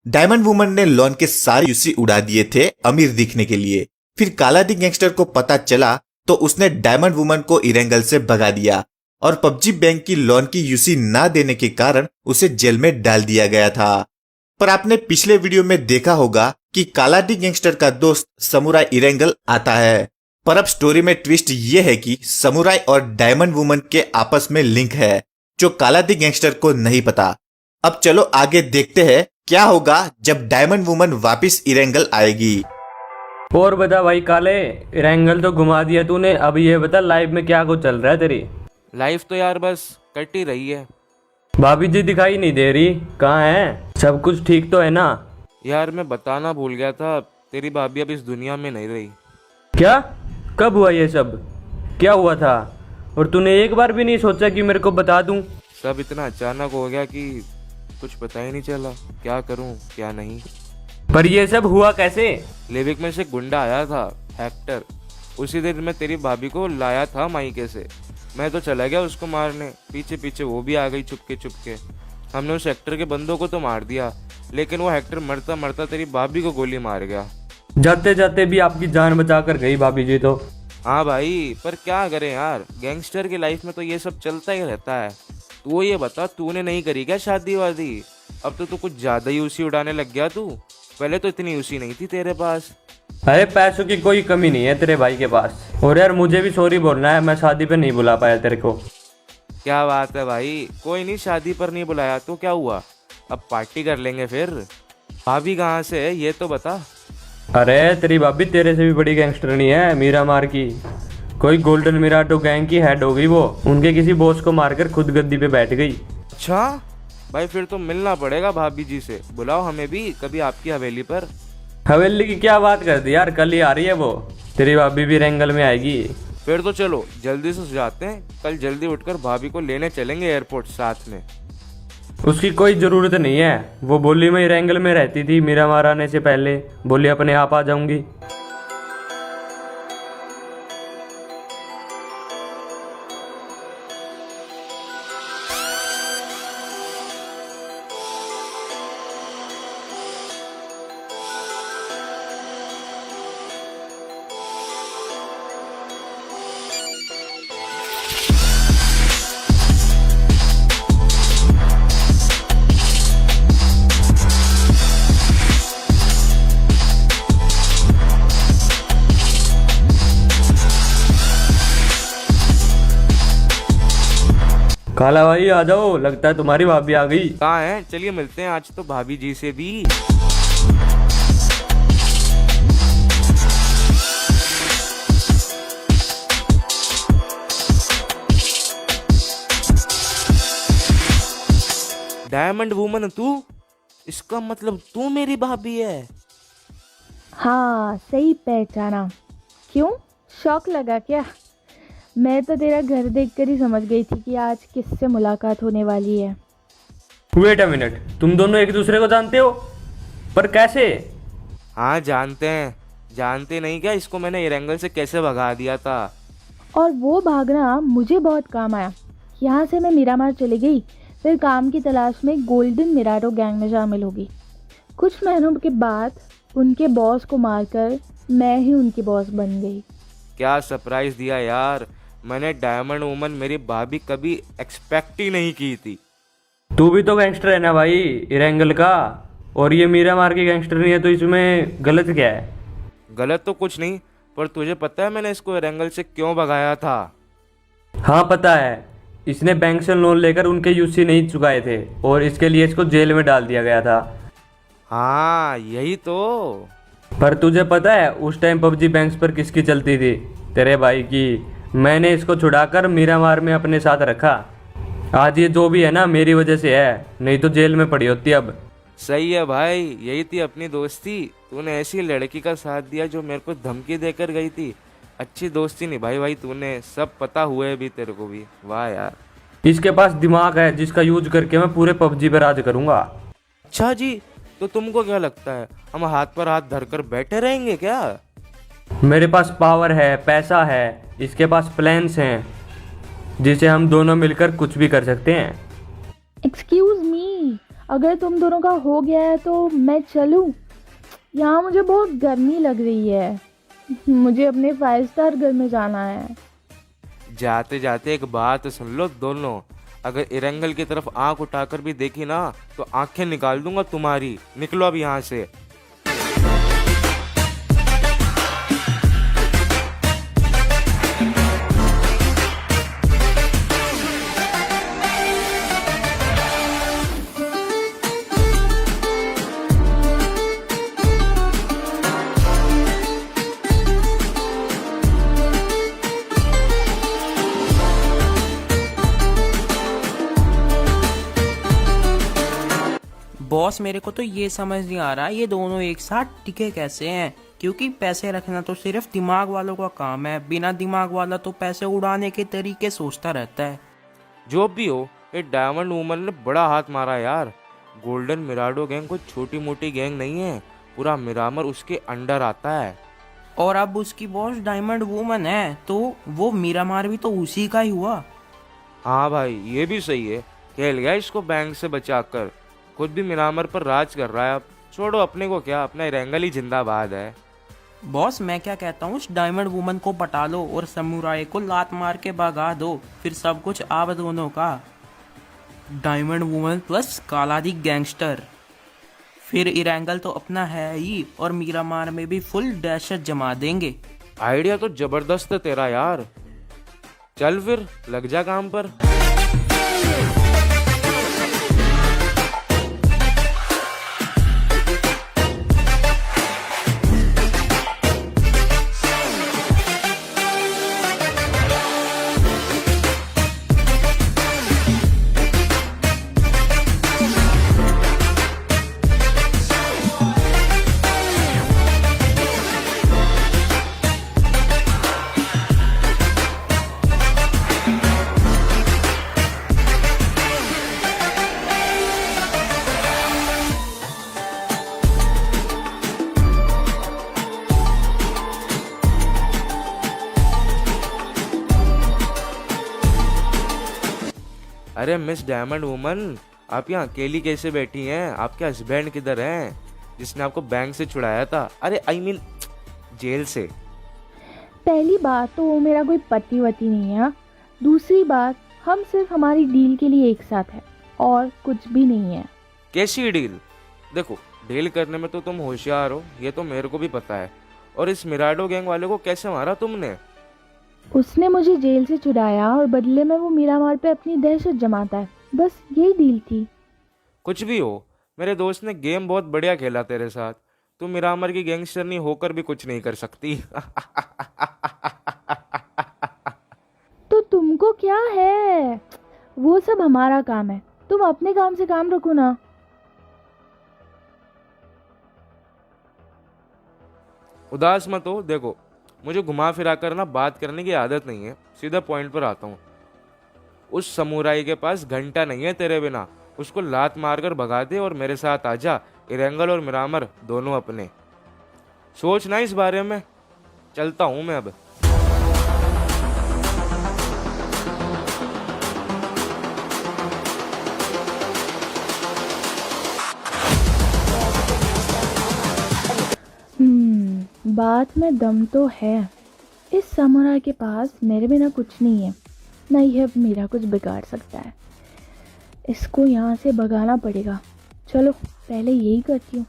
Diamond woman ने lawn के सारे यूसी उड़ा दिए थे अमीर दिखने के लिए। फिर काला दी गैंगस्टर को पता चला तो उसने डायमंड वुमन को इरेंगल से भगा दिया और पबजी बैंक की लॉन की यूसी ना देने के कारण उसे जेल में डाल दिया गया था। पर आपने पिछले वीडियो में देखा होगा कि काला दी गैंगस्टर का दोस्त समुराई इरेंगल आता है। पर अब स्टोरी में ट्विस्ट ये है कि समुराई और डायमंड वुमन के आपस में लिंक है जो काला दी गैंगस्टर को नहीं पता। अब चलो आगे देखते हैं क्या होगा जब डायमंड वुमन वापिस इरेंगल आएगी। और बता भाई काले, इरेंगल तो घुमा दिया तूने, अब ये बता लाइफ में क्या कुछ चल रहा है तेरी। लाइफ तो यार बस कट ही रही है। भाभी जी दिखाई नहीं दे रही, कहाँ है? सब कुछ ठीक तो है ना? यार मैं बताना भूल गया था, तेरी भाभी अब इस दुनिया में नहीं रही। क्या? कब हुआ ये सब? क्या हुआ था? और तूने एक बार भी नहीं सोचा कि मेरे को बता दूं? सब इतना अचानक हो गया कि कुछ पता ही नहीं चला क्या करूं क्या नहीं। पर ये सब हुआ कैसे? लेविक में से गुंडा आया था, हेक्टर। उसी दिन मैं तेरी भाभी को लाया था मायके से। मैं तो चला गया उसको मारने, पीछे पीछे वो भी आ गई चुपके चुपके। हमने उस हेक्टर के बंदों को तो मार दिया, लेकिन वो हेक्टर मरता मरता तेरी भाभी को गोली मार गया। जाते जाते भी आपकी जान बचा कर गई भाभी जी तो। हाँ भाई, पर क्या करें यार, गैंगस्टर की लाइफ में तो ये सब चलता ही रहता है। तू ये बता, तूने नहीं करी क्या शादी वादी? अब तो तू कुछ ज्यादा ही उसी उड़ाने लग गया तू। पहले तो इतनी उसी नहीं थी तेरे पास। अरे पैसों की कोई कमी नहीं है तेरे भाई के पास। और यार मुझे भी सॉरी बोलना है, मैं शादी पे नहीं बुला पाया तेरे को। क्या बात है भाई, कोई नहीं, शादी पर नहीं बुलाया तो क्या हुआ, अब पार्टी कर लेंगे फिर। भाभी कहाँ से है ये तो बता। अरे तेरी भाभी तेरे से भी बड़ी गैंगस्टर नहीं है, मीरा मार की। कोई गोल्डन मिराटो गैंग की हेड हो गई वो, उनके किसी बॉस को मारकर खुद गद्दी पे बैठ गई। अच्छा भाई, फिर तो मिलना पड़ेगा भाभी जी से। बुलाओ हमें भी कभी आपकी हवेली पर। हवेली की क्या बात कर दी यार, कल ही आ रही है वो। तेरी भाभी भी रेंगल में आएगी। फिर तो चलो जल्दी से जाते हैं, कल जल्दी उठकर भाभी को लेने चलेंगे एयरपोर्ट साथ में। उसकी कोई जरूरत नहीं है, वो बोली मैं रेंगल में रहती थी मीरा मार आने से पहले, बोली अपने आप आ जाऊंगी। काला भाई आ जाओ, लगता है तुम्हारी भाभी आ गई। कहाँ है? चलिए मिलते हैं आज तो भाभी जी से भी। डायमंड वुमन तू? इसका मतलब तू मेरी भाभी है? हाँ सही पहचाना। क्यों शौक लगा क्या? मैं तो तेरा घर देखकर ही समझ गई थी कि आज किससे मुलाकात होने वाली है। वेट अ मिनट, तुम दोनों एक दूसरे को जानते हो? पर कैसे? हाँ जानते हैं। जानते नहीं क्या, इसको मैंने इरेंगल से कैसे भगा दिया था। और वो भागना मुझे बहुत काम आया। यहाँ से मैं मीरामार चली गई, फिर काम की तलाश में गोल्डन मिराटो गैंग में शामिल होगी। कुछ महीनों के बाद उनके बॉस को मारकर मैं ही उनकी बॉस बन गई। क्या सरप्राइज दिया यार, मैंने डायमंड वुमन मेरी भाभी कभी एक्सपेक्ट ही नहीं की थी। तू भी तो गैंगस्टर है ना भाई, इरेंगल का। और ये मीरा मार की गैंगस्टर नहीं है, तो इसमें गलत क्या है? गलत तो कुछ नहीं, पर तुझे पता है मैंने इसको इरेंगल से क्यों भगाया था? हाँ पता है, इसने बैंक से लोन लेकर उनके यूसी नहीं चुकाए थे और इसके लिए इसको जेल में डाल दिया गया था। हाँ यही तो। पर तुझे पता है उस टाइम पबजी बैंक्स पर किसकी चलती थी? तेरे भाई की। मैंने इसको छुड़ाकर मीरामार में अपने साथ रखा। आज ये जो भी है ना मेरी वजह से है, नहीं तो जेल में पड़ी होती अब। सही है भाई, यही थी अपनी दोस्ती। तूने ऐसी लड़की का साथ दिया जो मेरे को धमकी देकर गई थी। अच्छी दोस्ती निभाई भाई तूने, सब पता हुए भी तेरे को भी। वाह यार, इसके पास दिमाग है जिसका यूज करके मैं पूरे पबजी पर राज करूंगा। अच्छा जी, तो तुमको क्या लगता है हम हाथ पर हाथ धरकर बैठे रहेंगे क्या? मेरे पास पावर है, पैसा है, इसके पास प्लान्स हैं जिसे हम दोनों मिलकर कुछ भी कर सकते हैं। एक्सक्यूज मी, अगर तुम दोनों का हो गया है तो मैं चलूँ? यहाँ मुझे बहुत गर्मी लग रही है। मुझे अपने 5 स्टार घर में जाना है। जाते जाते एक बात सुन लो दोनों, अगर इरंगल की तरफ आंख उठाकर भी देखी ना तो आंखें निकाल दूंगा तुम्हारी। निकलो अब यहाँ से। बॉस मेरे को तो ये समझ नहीं आ रहा ये दोनों एक साथ टिके कैसे हैं, क्योंकि पैसे रखना तो सिर्फ दिमाग वालों का काम है। बिना दिमाग वाला तो पैसे उड़ाने के तरीके सोचता रहता है। जो भी हो, ये डायमंड वूमन ने बड़ा हाथ मारा यार। गोल्डन मिराडो गैंग कोई छोटी मोटी गैंग नहीं है, पूरा मिरामर उसके अंडर आता है। और अब उसकी बॉस डायमंड वूमन है तो वो मीरामार भी तो उसी का ही हुआ। हाँ भाई, ये भी सही है। खेल गया इसको बैंक से बचाकर, खुद भी मिरामर पर राज कर रहा है। अब छोड़ो, अपने को क्या, अपना इरंगल ही जिंदाबाद है। बॉस मैं क्या कहता हूँ, उस डायमंड वूमन को पटा लो और समुराई को लात मार के भगा दो, फिर सब कुछ आप दोनों का। डायमंड वूमन प्लस कालादी गैंगस्टर, फिर इरंगल तो अपना है ही और मीरामार में भी फुल दहशत जमा देंगे। आइडिया तो जबरदस्त है तेरा यार। चल फिर लग जा काम पर। अरे मिस डायमंड वुमन, आप यहाँ अकेली कैसे बैठी हैं? आपके हस्बैंड किधर हैं जिसने आपको बैंक से छुड़ाया था? अरे आई मीन जेल से। पहली बात तो वो मेरा कोई पति वती नहीं है। दूसरी बात, हम सिर्फ हमारी डील के लिए एक साथ हैं और कुछ भी नहीं है। कैसी डील? देखो, डील करने में तो तुम होशियार हो, ये तो मेरे को भी पता है। और इस मिराडो गैंग वाले को कैसे मारा तुमने? उसने मुझे जेल से छुड़ाया और बदले में वो मीरामार पे अपनी दहशत जमाता है। बस यही डील थी। कुछ भी हो, मेरे दोस्त ने गेम बहुत बढ़िया खेला तेरे साथ। तुम मिरामर की गैंगस्टर नहीं होकर भी कुछ नहीं कर सकती। तो तुमको क्या है, वो सब हमारा काम है। तुम अपने काम से काम रखो ना। उदास मत हो। देखो, मुझे घुमा फिरा कर ना बात करने की आदत नहीं है, सीधा पॉइंट पर आता हूँ। उस समुराई के पास घंटा नहीं है तेरे बिना, उसको लात मारकर भगा दे और मेरे साथ आजा। इरंगल और मिरामर दोनों अपने। सोच ना इस बारे में। चलता हूँ मैं अब। बात में दम तो है। इस समुराई के पास मेरे बिना कुछ नहीं है, ना यह मेरा कुछ बिगाड़ सकता है। इसको यहाँ से भगाना पड़ेगा। चलो पहले यही करती हूँ।